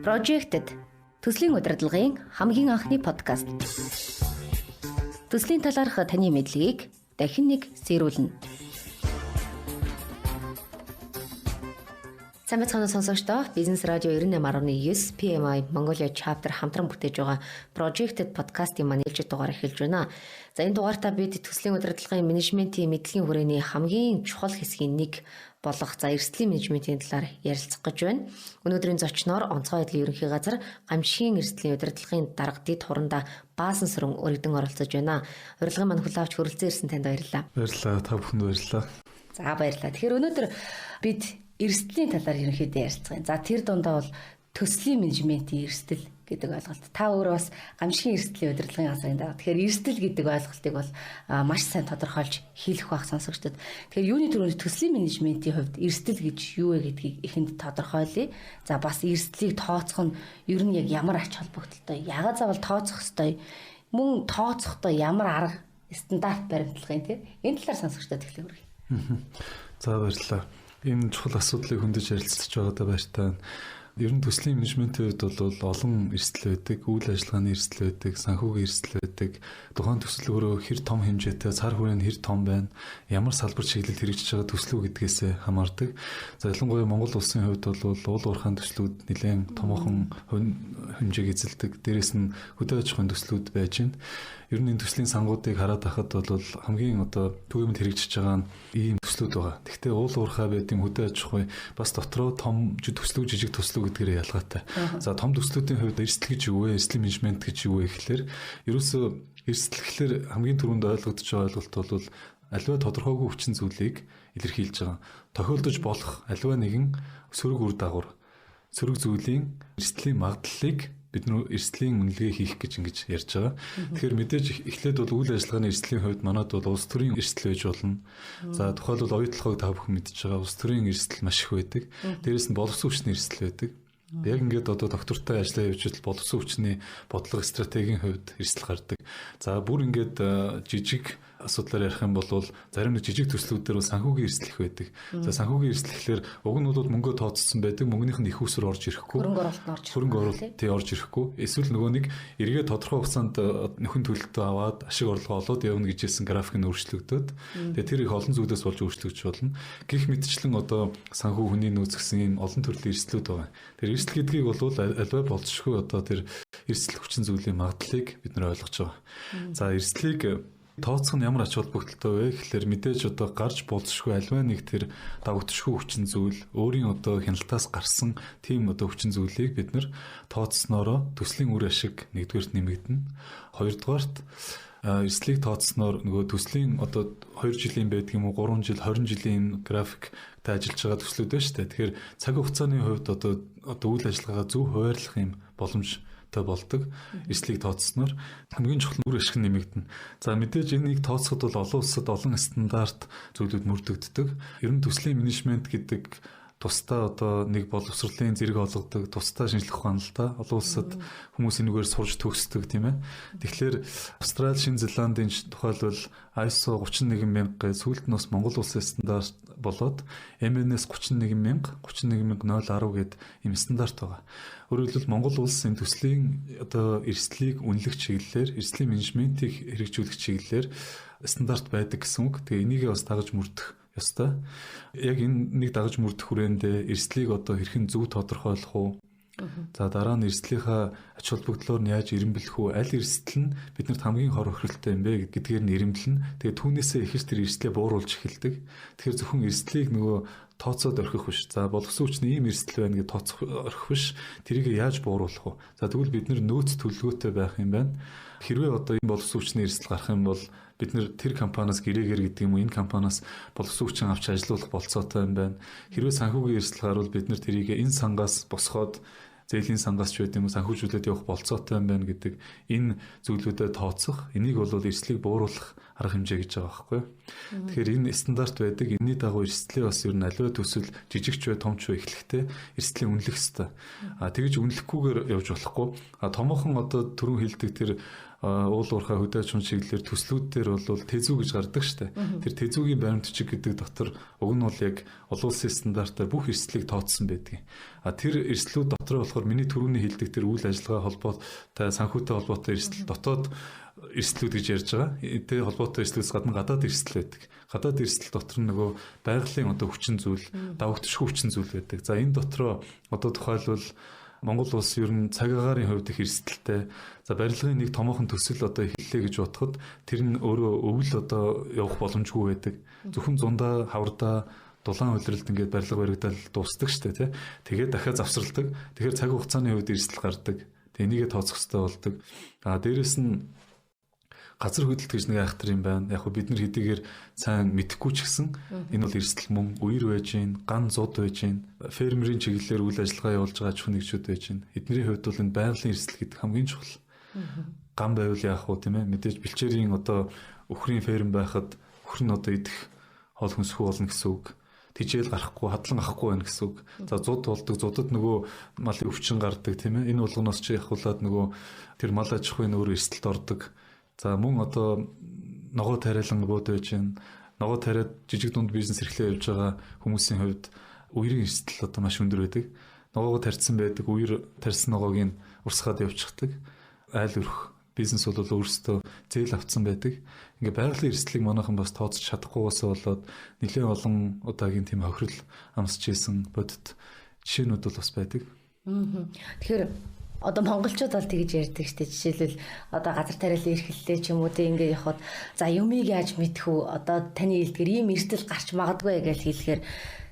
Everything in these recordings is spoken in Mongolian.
Projected төслийн удирдлагын хамгийн анхны подкаст. Төслийн талаарх таны мэдлэгийг дахин нэг сэрүүлнэ. Сайн байцгаана сонсогчдоо. Бизнес радио 98.9 PMI Mongolia chapter хамтран бүтээж байгаа Projected podcast-ийн манэлжид дугаар эхэлж байна. За энэ дугаартаа бид төслийн удирдлагын менежментийн мэдлэгийн хүрээний хамгийн чухал хэсгийн нэг болох эрсдлийн менежментийн талаар ярилцах гэж байна. Өнөөдрийн зочноор Онцгой байдлын ерөнхий газар гамшигын эрсдлийн удирдлагын дарга дэд хурандаа Баасан Сүрэн өргөдөн оролцож байна. Урилгын мань хүлээн авч хүрэлцэн ирсэн танд баярлалаа. Баярлалаа. Та бүхэнд баярлалаа. За баярлалаа. Тэгэхээр өнөөдөр бид эрсдлийн талаар ерөнхийдөө ярилцгаая. За тэр дундаа бол төслийн менежментийн эрсдэл гэдэг ойлголт. Та өөрөө бас гамшигын эрсдлийн удирдлагын газрын дарга. Тэгэхээр эрсдэл гэдэг ойлголтыг бол маш сайн тодорхойлж хэлэх байх сонсогчдод. Тэгэхээр юуны төрөнд төслийн менежментийн хувьд эрсдэл гэж юу вэ гэдгийг эхэнд тодорхойлъё. За бас эрсдлийг тооцох нь ер нь яг ямар ач холбогдолтой, яагаад заавал тооцох ёстой, мөн тооцохдоо ямар арга стандарт баримтлагын тийм энэ талаар сонсогчдод эхлэх үргэлж. За баярлалаа. Энэ чухал асуудлыг хөндөж ярилцж байгаадаа баяртай байна. Ер нь төслийн менежментийн хувьд бол олон эрсдэл байдаг, үйл ажиллагааны эрсдэл байдаг, санхүүгийн эрсдэл байдаг. Тухайн төсөл өөрөө хэр том хэмжээтэй, цар хүрээ нь хэр том байна, ямар салбар чиглэл хэрэгжиж байгаа төслөө гэдгээс хамаардаг. За ялангуяа Монгол улсын хувьд бол уул уурхайн төслүүд нэлээд томоохон хэмжээг эзэлдэг. Дээрээс нь хөдөө аж ахуйн төслүүд байж байна. Ер нь энэ төслийн сангуудыг хараад байхад бол хамгийн түгээмд хэрэгжиж байгаа нь ийм төслүүд байгаа. Гэхдээ уул уурхай байдгийн хөдөө аж ахуй бас дотроо том төслүүд, жижиг төслүүд гэдгээр ялгаатай. За том төслүүдийн хувьд эрсдэл гэж юу вэ? Эрсдлийн менежмент гэж юу вэ гэхэлэр ерөөсөө эрсдэл гэхэлэр хамгийн түрүүнд ойлгогдож байгаа ойлголт бол аливаа тодорхойгүй хүчин зүйлийг илэрхийлж байгаа. Тохиолдож болох аливаа нэгэн сөрөг үр дагавар, сөрөг зүйлийн эрсдлийн магадлалыг бид нөө эрсдлийн үнэлгээ хийх гэж ингэж ярьж байгаа. Тэгэхээр мэдээж эхлээд бол үйл ажиллагааны эрсдлийн хувьд манайд бол улс төрийн эрсдэл байж болно. За тухайлбал оюутлогыг та бүхэн мэдж байгаа улс төрийн эрсдэл маш их байдаг. Дээрээс нь боловсон хүчний эрсдэл байдаг. Яг ингээд доктортой ажиллаа явж идэл боловсон хүчний бодлого стратегийн хувьд эрсдэл гардаг. За бүр ингээд жижиг асуудлаар ярих юм бол зарим нэг жижиг төслүүдээр санхүүгийн эрсдэл их байдаг. За санхүүгийн эрсдэл гэхэлэр уг нь бол мөнгөө тооцсон байдаг, мөнгөнийх нь их усруу орж ирэхгүй. Хөрөнгө оруулалт орж ирэхгүй. Эсвэл нөгөө нэг эргээ тодорхой хугацаанд нөхөн төлөлтөө аваад ашиг орлого олоод явна гэж хэлсэн график нь өөрчлөгдөд. Тэгээ тэр их олон зүйлээс болж өөрчлөгдөж болно. Гэх мэтчлэн санхүү хүний нөөц гэсэн ийм олон төрлийн эрсдлүүд байгаа. Тэр эрсдэл гэдгийг бол альва болцшгүй тэр эрсдэл хүчин зүйлийн магадлалыг бид нэр ойлгож байгаа. За эрсдлийг тооцох нь ямар ач холбогдолтой вэ гэхэлэр мэдээж гарч болцшгүй альва нэг тэр давагдшгүй хүчин зүйл өөрийн хяналтаас гарсан тийм хүчин зүйлийг бид нэр тооцсноороо төслийн үр ашиг нэгдүгээрт нэмэгдэнэ. Хоёрдугаарт эрсдлийг тооцсноор нөгөө төслийн 2 жилийн байдаг юм уу 3 жил 20 жилийн графиктай ажиллаж байгаа төслүүд байна шүү дээ. Тэгэхээр цаг хугацааны хувьд үйл ажиллагаагаа зөв хуваарлах юм боломжтой болдог. Эрсдлийг тооцсноор хамгийн чухал үр ашиг нэмэгдэнэ. За мэдээж энийг тооцоход бол олон улсад олон стандарт зүйлүүд мөрдөгддөг. Ер нь төслийн менежмент гэдэг тусдаа нэг боловсролын зэрэг олгодог, тусдаа шинжлэх ухаан л да. Олон улсад хүмүүс энэгээр сурж төгсдөг тийм ээ. Тэгэхээр Австрали, Шинэ Зеландын тухайлбал ISO 31000 гэ сүүлд нь бас Монгол улсын стандарт болоод MNS 31000, 31010 гэд ийм стандарт байгаа. Өөрөөр хэлбэл Монгол улс энэ төслийн эрсдлийг үнэлэх чиглэлээр, эрсдлийн менежментийг хэрэгжүүлэх чиглэлээр стандарт байдаг гэсэн үг. Тэгээ энийгээ бас дагаж мөрдөх ёстой. Яг энэ нэг дагаж мөрдөх хүрээндээ эрсдлийг хэрхэн зөв тодорхойлох уу? За дараа нь эрсдлийнхаа ач холбогдлоор нь яаж ирэмблэх үү? Аль эрсдэл нь биднэрт хамгийн хор хөрөлттэй юм бэ гэдгээр нь ирэмблэн. Тэгээ түүнээсээ ихэр тэр эрсдлээ бууруулж эхэлдэг. Тэгэхээр зөвхөн эрсдлийг нөгөө тооцоод орхих биш. За боловсон хүчний ийм эрсдэл байна гэж тооцох орхих биш. Тэрийг яаж бууруулах вэ? За тэгвэл бид нөөц төлөвлөгөөтэй байх юм байна. Хэрвээ энэ боловсон хүчний эрсдэл гарах юм бол бид тэр компаниас гэрээгээр гэдэг юм уу энэ компаниас боловсон хүчин авч ажиллуулах болцоотой юм байна. Хэрвээ санхүүгийн эрсдэл гарвал бид тэрийг энэ сангаас босгоод зээлийн сангаас ч байд юм уу санхүүжүүлээд явах болцоотой юм байна гэдэг энэ зүйлүүдэд тооцох. Энийг бол эрсдлийг бууруулах арга хэмжээ гэж байгаа байхгүй юу. Тэгэхээр энэ стандарт байдаг. Энийний дагуу эрсдлээ бас ер нь аливаа төсөл жижигч бай томч бай эхлэхдээ эрсдлээ үнэлэх хэрэгтэй. Тэгэж үнэлэхгүйгээр явж болохгүй. Томоохон одоо түрүүн хэлдэг тэр уул уурхай хөдөөж хүн чиглэлээр төслүүд дээр бол тэзүү гэж гардаг штэ. Тэр тэзүүгийн баримтчиг гэдэг дотор уг нь бол яг олон улсын стандартаар бүх эрсдлийг тооцсон байдаг. Тэр эрсдлүүд дотор болохоор миний түрүүний хэлдэг тэр үйл ажиллагаа холбоотой санхүүтэй холбоотой эрсдэл дотоод эрсдлүүд гэж ярьж байгаа. Тэ холбоотой эрсдлээс гадна гадаад эрсдэл байдаг. Гадаад эрсдэл дотор нь нөгөө байгалийн одоо хүчин зүйл, давагдчихгүй хүчин зүйл байдаг. За энэ дотроо одоо тухайлбал Монгол улс ер нь цаг агаарын хувьд их эрсдэлтэй. За барилгын нэг томоохон төсөл одоо эхэллээ гэж бодоход тэр нь өөрөө өвөл одоо явах боломжгүй байдаг. Зөвхөн зундаа, хаврдаа, дулаан улиралд ингээд барилга баригдал дуусдаг штэ тий. Тэгээд дахиад завсралдаг. Тэгэхээр цаг хугацааны хувьд эрсдэл гардаг. Тэгээ энийгээ тооцох хэрэгтэй болдог. Дээрэс нь газар хөдлөлт гэж нэг айхтар юм байна. Яг бид нар хэдийгээр сайн мэдэхгүй ч гэсэн энэ бол эрсдэл мөн үер байж гин, ган зуд байж гин, фермерийн чиглэлээр үйл ажиллагаа явуулж байгаа хүнэгчүүд байж гин. Эдний хувьд бол энэ байгалийн эрсдэл гэдэг хамгийн чухал. Ган байвал яах вэ тийм ээ? Мэдээж бэлчээрийн одоо өхрийн ферм байхад өхөр нь одоо идэх хоол хүнсгүй болно гэсэн үг. Тижээл гарахгүй, хадлан авахгүй байна гэсэн үг. За зуд болдог, зудад нөгөө малын өвчин гардаг тийм ээ? Энэ болгоноос чи явуулаад нөгөө тэр мал аж ахуйн өөр эрсдэлд ордог. За мөн одоо ногоо тариалан бод байж гэн ногоо тариад жижиг дунд бизнес эрхлээ явж байгаа хүмүүсийн хувьд үерийн эрсдэл одоо маш өндөр байдаг. Ногоогоо тарьсан байдаг, үер тарьсан ногоог нь урсгаад явчихдаг. Айл өрх бизнес бол өөрсдөө зээл авцсан байдаг. Ингээ байгалийн эрсдлийг манайхан бас тооцож чадахгүйгээс болоод нэлээд олон удаагийн тийм хохирол амсч ийсэн бодит жишээнүүд бол бас байдаг. Тэгэхээр одоо монголчууд бол тэгж ярьдаг шүү дээ. Жишээлбэл одоо газар тариалан эрхлэлээ ч юм уу тэг ингээд явахад за юмыг яаж мэдэх үү? Одоо таны хэлдгээр ийм эрсдэл гарч магадгүй гэж хэлэхээр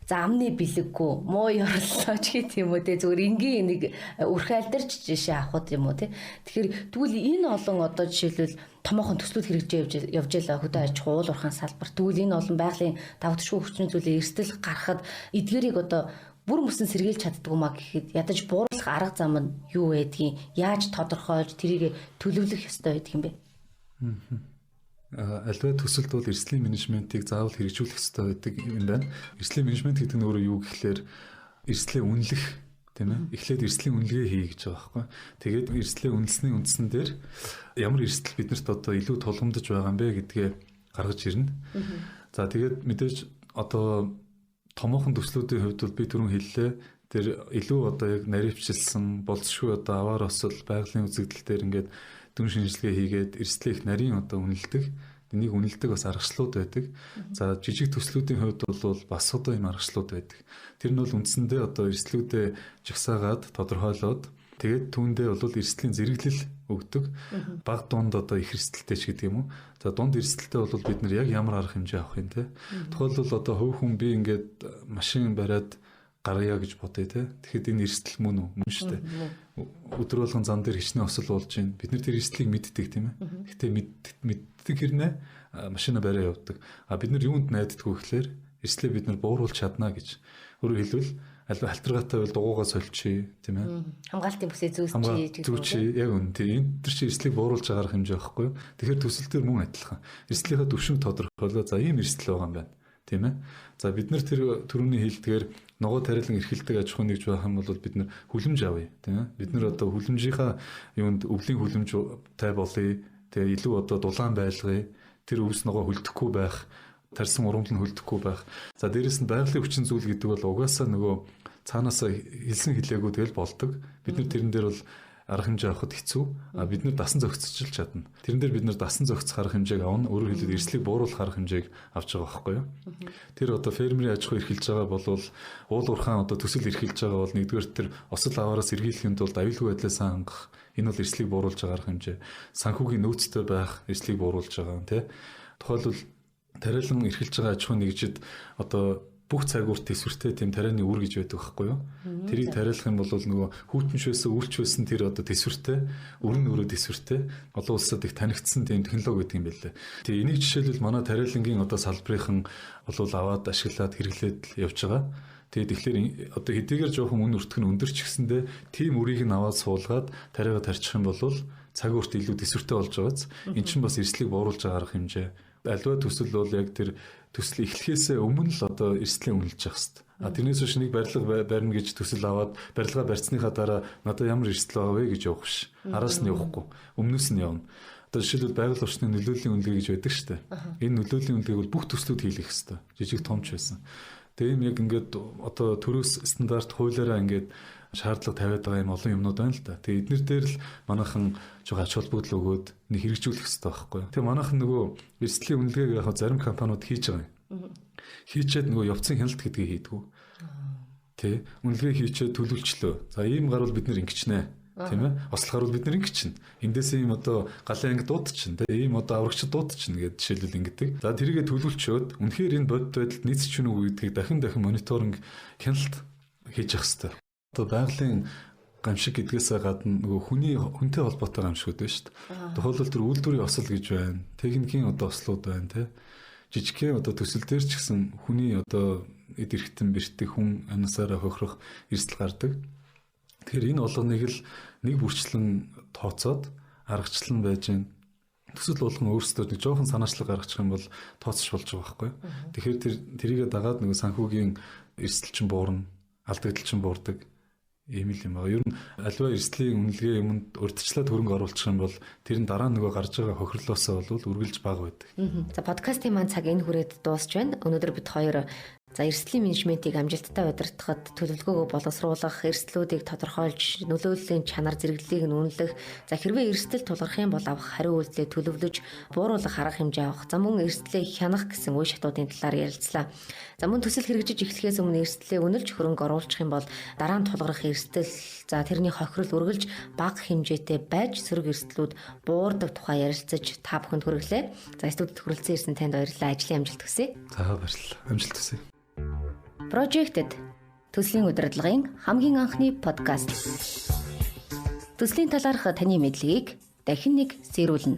за амны бэлэггүй муу ёрлоо ч гэх юм уу те зөвөр энгийн нэг үрхайлдарч жишээ авахд юм уу те. Тэгэхээр тэгвэл энэ олон одоо жишээлбэл томоохон төслүүд хэрэгжиж явж байла хөдөө аж ахуй уул уурхайн салбар. Тэгвэл энэ олон байгалийн давтшгүй хүчин зүйлээ эрсдэл гарахад эдгээрийг одоо бүр мөсөн сэргийлж чаддгүй маа гэхэд ядаж бууруулах арга зам нь юу байдгийг яаж тодорхойлж тэрийг төлөвлөх ёстой байдаг юм бэ? Альва төсөлд бол эрсдлийн менежментийг заавал хэрэгжүүлэх ёстой байдаг юм байна. Эрсдлийн менежмент гэдэг нь өөрөө юу гэхлээр эрсдлээ үнэлэх тийм ээ. Эхлээд эрсдлийн үнэлгээ хий гэж байгаа байхгүй. Тэгээд эрсдлээ үнэлсний үндсэн дээр ямар эрсдэл биднэрт одоо илүү тулгамдж байгаа юм бэ гэдгээ гаргаж ирнэ. За тэгээд мэдээж одоо томоохон төслүүдийн хувьд бол би түрүүн хэллээ. Тэр илүү одоо яг наривчилсан болцшгүй одоо аваар осол байгалийн үзэгдэл дээр ингээд дүн шинжилгээ хийгээд эрсдлийг нарийн одоо үнэлдэг. Энийг үнэлдэг бас аргачлалууд байдаг. За жижиг төслүүдийн хувьд бол бас одоо юм аргачлалууд байдаг. Тэр нь бол үндсэндээ одоо эрсдлүүдээ жагсаагаад тодорхойлоод тэгээд түүндээ бол эрсдлийн зэрэглэл өгдөг. Баг дунд одоо их эрсдэлтэй ч гэдэг юм уу. За дунд эрсдэлтэй бол бид нар яг ямар арга хэмжээ авах юм те. Тухайлбал одоо хувь хүн би ингээд машин бариад гаргая гэж бодъё те. Тэгэхэд энэ эрсдэл мөн үү? Мөн шүү дээ. Өдөр болгон зам дээр хичнээн осол болж байна. Бид нар тэр эрсдлийг мэддэг тийм ээ. Гэхдээ мэддэг хэрнээ машина бариа явдаг. Бид нар юунд найддаггүй гэхээр эрсдлээ бид нар бууруулж чадна гэж. Өөрөөр хэлбэл альва халтаргаатай бол дугуйгаа сольчих тийм ээ. Хамгаалтын бүсээ зүүсчий яг үн тийм. Тэр чинь эрсдлийг бууруулж агарах хэмжээ байхгүй юу? Тэгэхээр төсөл төр мөн адилхан. Эрслийнхаа төвшинг тодорхойлоо. За ийм эрсдэл байгаа юм байна. Тийм ээ. За бид нар тэр түрүүний хэлдгээр ногоо тариалан эрхэлдэг аж ахуйн нэгж байх юм бол бид нар хүлэмж авъя тийм ээ. Бид нар одоо хүлэмжийнхаа юунд өвлийн хүлэмж тай болъё. Тэгээ илүү одоо дулаан байлгая. Тэр өвс ногоо хөлдөхгүй байх, тарьсан урамлал нь хөлдөхгүй байх. За дээрэс нь байгалийн хүчин зүйл гэдэг бол угаасаа нөгөө цаанаасаа хэлсэн хэлээгүй тэгэл болдог. Бид нар тэрэн дээр бол арга хэмжээ авахд хэцүү. Бид нар дасан зохицуулж чадна. Тэрэн дээр бид нар дасан зохицох арга хэмжээг авна. Өөрөөр хэлбэл эрслийг бууруулах арга хэмжээг авч байгаа байхгүй юу? Тэр одоо фермерийн аж ахуй эрхэлж байгаа бол уул уурхаан одоо төсөл эрхэлж байгаа бол нэгдүгээр тэр осол аваараас эргүүлэхэд бол аюулгүй байдлаас хангах. Энэ бол эрслийг бууруулж байгаа арга хэмжээ. Санхүүгийн нөөцтэй байх эрслийг бууруулж байгаа юм тий. Тухайлбал тариалан эрхэлж байгаа аж ахуйн нэгжид одоо бүх цагуурт төсвөртэй тийм тарианы үр гэж байдаг байхгүй юу? Тэрийг тариалах юм бол нөгөө хүүтэншөөсөө үйлчлүүлсэн тэр одоо төсвөртэй, өрн өрөө төсвөртэй олон улсад их танигдсан тийм технологи гэдэг юм байлээ. Тэгээ энийг жишээлбэл манай тариалангийн одоо салбарынхан бол аваад ашиглаад хэрэглээд явж байгаа. Тэгээд тэгэхээр одоо хэдийгээр жоохон үн өртөх нь өндөр ч гэсэндээ тийм үрийг нь аваад суулгаад тариагаа тарьчих юм бол цаг урт илүү төсвөртэй болж байгааз эн чинь бас эрслийг бууруулж байгаа арга хэмжээ Аливаа төсөл бол яг тэр төсөл эхлэхээс өмнө л одоо эрсдлийн үнэлж явах хэрэгтэй. Тэрнээс биш нэг барилга барина гэж төсөл аваад барилгаа барьцныхаа дараа надад ямар эрсдэл байгаа вэ гэж явах биш. Араас нь явахгүй. Өмнөөс нь явна. Одоо жишээлбэл байгаль орчны нөлөөлийн үнэлгээ гэж байдаг шүү дээ. Энэ нөлөөлийн үнэлгээг бол бүх төслүүд хийх хэрэгтэй. Жижиг томч байсан. Тэгээ юм яг ингээд одоо төрөөс стандарт хуулиараа ингээд шаардлага тавиад байгаа юм олон юмнууд байна л да. Тэгээ эднэр дээр л манайхан жоо ач холбогдол өгөөд нэг хэрэгжүүлэх хэрэгтэй байхгүй юу. Тэгээ манайхан нөгөө эрсдлийн үнэлгээг яг зарим компаниуд хийж байгаа юм. Хийчээд нөгөө явцын хяналт гэдгийг хийдгүү. Тэ үнэлгээ хийчээд төлөвлөлчлөө. За ийм гарвал бид нэр ингэчнэ. Тийм ээ. Ослохоор бид нэр ингэчнэ. Эндээс ийм одоо галын анги дуудчихна. Тэ ийм одоо аврагчд дуудчихна гэдэг жишээлбэл ингэдэг. За тэрийгэ төлөвлөлчөөд үнэхээр энэ бодит байдалд нийцч гэнэ үү гэдгийг дахин мониторинг хяналт хийж явах хэрэгтэй. Одоо байгалийн гамшиг гэдгээсээ гадна нөгөө хүнтэй холбоотой гамшигуд байна шүү дээ. Тухайлбал тэр үйлдвэрийн осол гэж байна. Техникийн одоо ослууд байна те. Жижигхэн одоо төсөл дээр ч гэсэн хүний одоо эд эрхтэн бэртэх хүн анасаараа хохирох эрсдэл гардаг. Тэгэхээр энэ олгоныг л нэг бүрчлэн тооцоод аргачлан байж гэн. Төсөл болгон өөрсдөө нэг жоохон санаачлаг гаргачих юм бол тооцож болж байгаа байхгүй. Тэгэхээр тэрийгэ дагаад нөгөө санхүүгийн эрсдэл чинь буурна, алдагдал чинь буурдаг. Ийм л юм байна. Ер нь аливаа эрсдлийн үнэлгээ юмд урьдчилаад хөрөнгө оруулах юм бол тэр нь дараа нөгөө гарч байгаа хохирлоосоо бол үргэлж бага байдаг. За подкастын маань цаг энэ хүрээд дуусч байна. Өнөөдөр бид хоёр эрсдлийн менежментийг амжилттай удирдахад төлөвлөгөөгөө боловсруулах, эрсдлүүдийг тодорхойлж, нөлөөллийн чанар зэрэглэлийг нь үнэлэх, хэрвээ эрсдэл тулгарх юм бол авах хариу үйлдэлээ төлөвлөж, бууруулах арга хэмжээ авах, мөн эрсдлээ хянах гэсэн үе шатуудын талаар ярилцлаа. Мөн төсөл хэрэгжиж эхлэхээс өмнө эрсдлээ үнэлж хөрөнгө оруулах юм бол дараа нь тулгарх эрсдэл, тэрний хохирол үргэлж бага хэмжээтэй байж сөрөг эрсдлүүд буурдаг тухай ярилцаж та бүхэнд хүргэлээ. Студид хүрэлцэн ирсэн танд баярлалаа. Ажлын амжилт хүсье. За баярлалаа. Амжилт хүсье. Projected төслийн удирдлагын хамгийн анхны подкаст. Төслийн талаарх таны мэдлэгийг дахин нэг сэрүүлнэ.